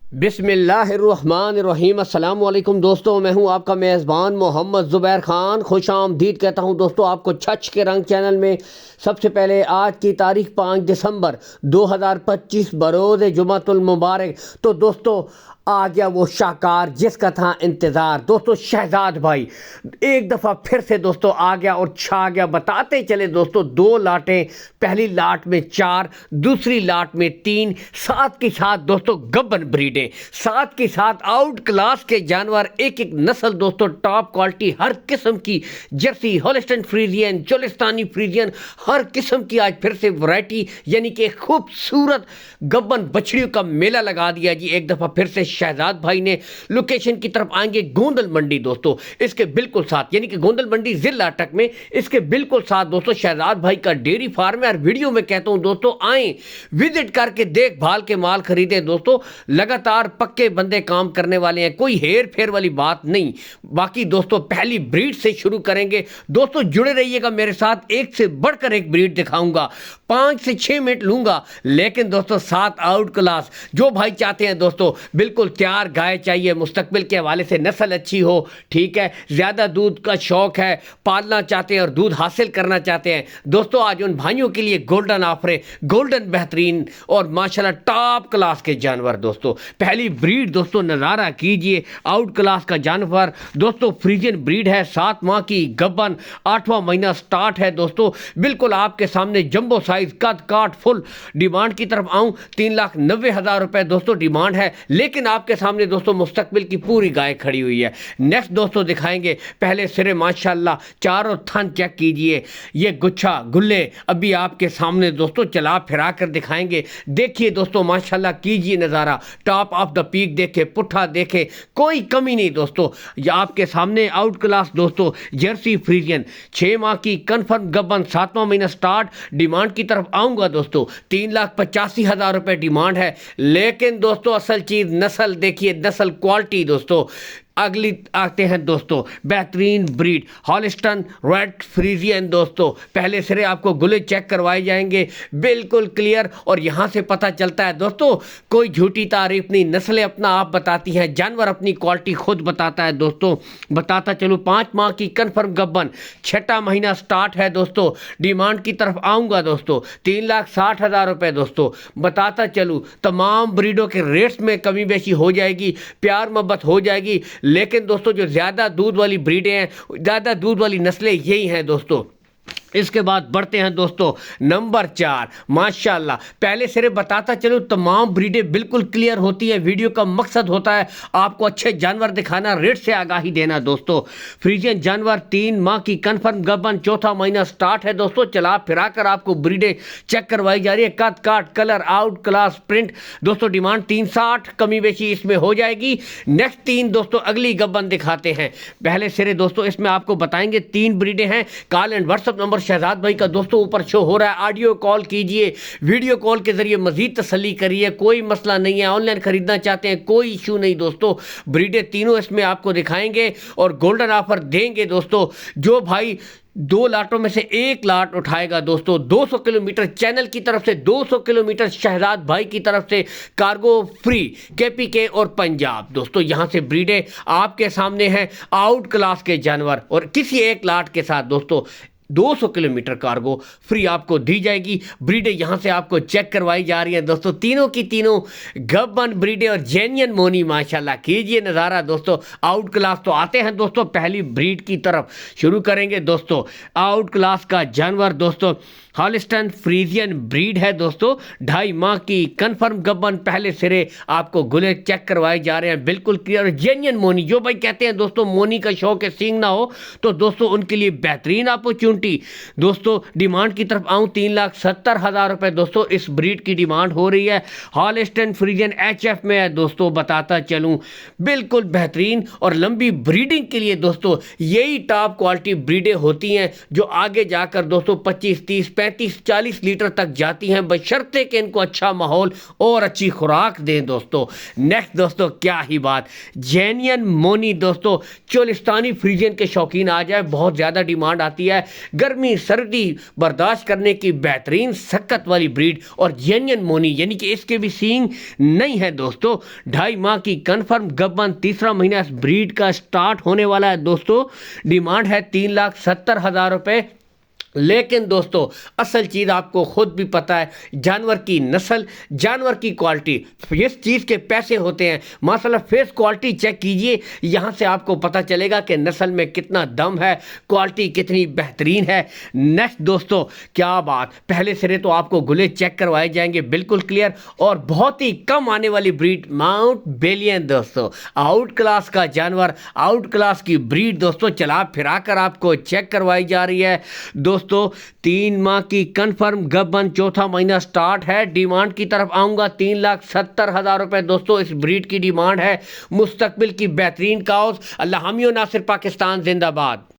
बिस्मिल्लाहिर्रहमानिर्रहीम। अस्सलाम वालेकुम दोस्तों, मैं हूं आपका मेज़बान मोहम्मद ज़ुबैर ख़ान। खुश आमदीद कहता हूं दोस्तों आपको छछ के रंग चैनल में। सबसे पहले आज की तारीख 5 दिसंबर 2025 बरोज़ जुमातुल मुबारक। तो दोस्तों आ गया वो शाहकार जिसका था इंतज़ार। दोस्तों शहजाद भाई एक दफ़ा फिर से दोस्तों आ गया और छा गया। बताते चले दोस्तों, 2 लाटें, पहली लाट में 4, दूसरी लाट में 3, साथ के साथ दोस्तों गब्बन ब्रीडें, साथ के साथ आउट क्लास के जानवर, एक एक नस्ल दोस्तों टॉप क्वालिटी, हर किस्म की जर्सी, होलिस्टन फ्रीजियन, चोलिस्तानी फ्रीजियन, हर किस्म की आज फिर से वैरायटी यानी कि खूबसूरत गब्बन बछड़ियों का मेला लगा दिया जी एक दफ़ा फिर से शहजाद भाई ने। लोकेशन की तरफ आएंगे गोंदल मंडी दोस्तों, इसके बिल्कुल साथ यानी कि गोंदल मंडी जिला अटक में, इसके बिल्कुल साथ दोस्तों शहजाद भाई का डेयरी फार्म है। और वीडियो में कहता हूं दोस्तों आए विजिट करके देखभाल के माल खरीदें दोस्तों। लगातार पक्के बंदे काम करने वाले हैं, कोई हेर फेर वाली बात नहीं। बाकी दोस्तों पहली ब्रीड से शुरू करेंगे दोस्तों, जुड़े रहिएगा मेरे साथ। एक से बढ़कर एक ब्रीड दिखाऊंगा, 5 से 6 मिनट लूंगा, लेकिन दोस्तों 7 आउट क्लास। जो भाई चाहते हैं दोस्तों बिल्कुल तैयार गाय चाहिए, मुस्तकबिल के हवाले से नस्ल अच्छी हो, ठीक है, ज़्यादा दूध का शौक है, पालना चाहते हैं और दूध हासिल करना चाहते हैं दोस्तों, आज उन भाइयों के लिए गोल्डन ऑफर है, गोल्डन बेहतरीन और माशाल्लाह टॉप क्लास के जानवर दोस्तों। पहली ब्रीड दोस्तों नज़ारा कीजिए, आउट क्लास का जानवर दोस्तों, फ्रीजियन ब्रीड है, 7 माह की गब्बन, 8वां महीना स्टार्ट है दोस्तों। बिल्कुल आपके सामने जंबो साइज, कद काट फुल। डिमांड की तरफ आऊं 3,90,000 रुपए दोस्तों डिमांड है, लेकिन आपके सामने दोस्तों मुस्तकबिल की पूरी गाय खड़ी हुई है। नेक्स्ट दोस्तों दिखाएंगे, पहले सिरे माशाल्लाह चारों थन चेक कीजिए, ये गुच्छा गुल्ले अभी आपके सामने दोस्तों चला फिरा कर दिखाएंगे। देखिए दोस्तों माशाल्लाह कीजिए नज़ारा, टॉप ऑफ द पीक देखे, पुट्ठा देखे, कोई कमी नहीं दोस्तों। ये आपके सामने आउट क्लास दोस्तों जर्सी फ्रीजियन, 6 माह की कन्फर्म गब्बन, 7वां महीना स्टार्ट। डिमांड की तरफ आऊँगा दोस्तों, 3,85,000 रुपये डिमांड है, लेकिन दोस्तों असल चीज़ नस्ल देखिए, नस्ल क्वालिटी दोस्तों। अगली आते हैं दोस्तों बेहतरीन ब्रीड हॉलिस्टन रेड फ्रीजियन दोस्तों। पहले सिरे आपको गुले चेक करवाए जाएंगे, बिल्कुल क्लियर, और यहाँ से पता चलता है दोस्तों कोई झूठी तारीफ नहीं, नस्लें अपना आप बताती हैं, जानवर अपनी क्वालिटी खुद बताता है दोस्तों। बताता चलूँ 5 माह की कन्फर्म गब्बन, 6वां महीना स्टार्ट है दोस्तों। डिमांड की तरफ आऊँगा दोस्तों, 3,60,000 रुपये दोस्तों। बताता चलूँ तमाम ब्रीडों के रेट्स में कमी बेशी हो जाएगी, प्यार मोहब्बत हो जाएगी, लेकिन दोस्तों जो ज़्यादा दूध वाली ब्रीडें हैं, ज़्यादा दूध वाली नस्लें यही हैं दोस्तों। इसके बाद बढ़ते हैं दोस्तों नंबर 4 माशाल्लाह। पहले सिरे बताता चलूँ तमाम ब्रीडें बिल्कुल क्लियर होती है, वीडियो का मकसद होता है आपको अच्छे जानवर दिखाना, रेट से आगाही देना दोस्तों। फ्रीजियन जानवर 3 माह की कन्फर्म गब्बन, 4वां महीना स्टार्ट है दोस्तों। चला फिरा कर आपको ब्रीडें चेक करवाई जा रही है, कद काट कलर आउट क्लास प्रिंट दोस्तों। डिमांड 360, कमी बेशी इसमें हो जाएगी। नेक्स्ट 3 दोस्तों अगली गब्बन दिखाते हैं। पहले सिरे दोस्तों इसमें आपको बताएंगे 3 ब्रीडें हैं। Call and WhatsApp number Shahzad भाई का दोस्तों ऊपर शो हो रहा है, ऑडियो कॉल कीजिए, वीडियो कॉल के जरिए मजीद तसल्ली करिए, कोई मसला नहीं है। ऑनलाइन खरीदना चाहते हैं कोई इशू नहीं दोस्तों। ब्रीडें तीनों इसमें आपको दिखाएंगे और गोल्डन ऑफर देंगे दोस्तों। जो भाई 2 लाटों में से 1 लाट उठाएगा दोस्तों, 200 किलोमीटर चैनल की तरफ से, 200 किलोमीटर शहजाद भाई की तरफ से कार्गो फ्री, KPK और पंजाब दोस्तों। यहां से ब्रीडें आपके सामने हैं, आउट क्लास के जानवर, और किसी 1 लाट के साथ दोस्तों 200 किलोमीटर कार्गो फ्री आपको दी जाएगी। ब्रीडें यहां से आपको चेक करवाई जा रही हैं दोस्तों, तीनों की तीनों गब्बन ब्रीडें और जेन्युइन मोनी। माशाल्लाह कीजिए नज़ारा दोस्तों। आउट क्लास तो आते हैं दोस्तों, पहली ब्रीड की तरफ शुरू करेंगे दोस्तों। आउट क्लास का जानवर दोस्तों हॉलिस्टन फ्रीजियन ब्रीड है दोस्तों, 2.5 माह की कन्फर्म गब्बन, पहले सिरे आपको गुले चेक करवाए जा रहे हैं, बिल्कुल क्लियर जेन्युइन मोनी। जो भाई कहते हैं दोस्तों मोनी का शौक है, सींग ना हो, तो दोस्तों उनके लिए बेहतरीन अपॉर्चुनिटी दोस्तों। डिमांड की तरफ आऊँ 3,70,000 रुपये दोस्तों इस ब्रीड की डिमांड हो रही है। हॉलिस्टन फ्रीजियन HF में है दोस्तों। बताता चलूँ बिल्कुल बेहतरीन और लंबी ब्रीडिंग के लिए दोस्तों यही टॉप क्वालिटी ब्रीडें होती हैं, जो आगे जाकर दोस्तों 25, 30, 35-40 लीटर तक जाती हैं, बशर्ते कि इनको अच्छा माहौल और अच्छी खुराक दें दोस्तों। नेक्स्ट दोस्तों, क्या ही बात, जेनियन मोनी दोस्तों, चोलिस्तानी फ्रीजियन के शौकीन आ जाए, बहुत ज़्यादा डिमांड आती है। गर्मी सर्दी बर्दाश्त करने की बेहतरीन सख्त वाली ब्रीड, और जेनियन मोनी यानी कि इसके भी सींग नहीं है दोस्तों। 2.5 माह की कन्फर्म गब्बन, तीसरा महीना इस ब्रीड का स्टार्ट होने वाला है दोस्तों। डिमांड है 3,70,000 रुपये। लेकिन दोस्तों असल चीज़ आपको खुद भी पता है, जानवर की नस्ल, जानवर की क्वालिटी, इस चीज़ के पैसे होते हैं। माशाल्लाह फेस क्वालिटी चेक कीजिए, यहाँ से आपको पता चलेगा कि नस्ल में कितना दम है, क्वालिटी कितनी बेहतरीन है। नेक्स्ट दोस्तों, क्या बात, पहले सिरे तो आपको गुले चेक करवाए जाएंगे बिल्कुल क्लियर, और बहुत ही कम आने वाली ब्रीड माउंट बेलियन दोस्तों, आउट क्लास का जानवर, आउट क्लास की ब्रीड दोस्तों, चला फिरा कर आपको चेक करवाई जा रही है दोस्तों। 3 माह की कन्फर्म गब्बन, चौथा महीना स्टार्ट है। डिमांड की तरफ आऊंगा, 3,70,000 रुपए दोस्तों इस ब्रीड की डिमांड है। मुस्तकबिल की बेहतरीन काउस। अल्लाह हमियो नासिर, पाकिस्तान जिंदाबाद।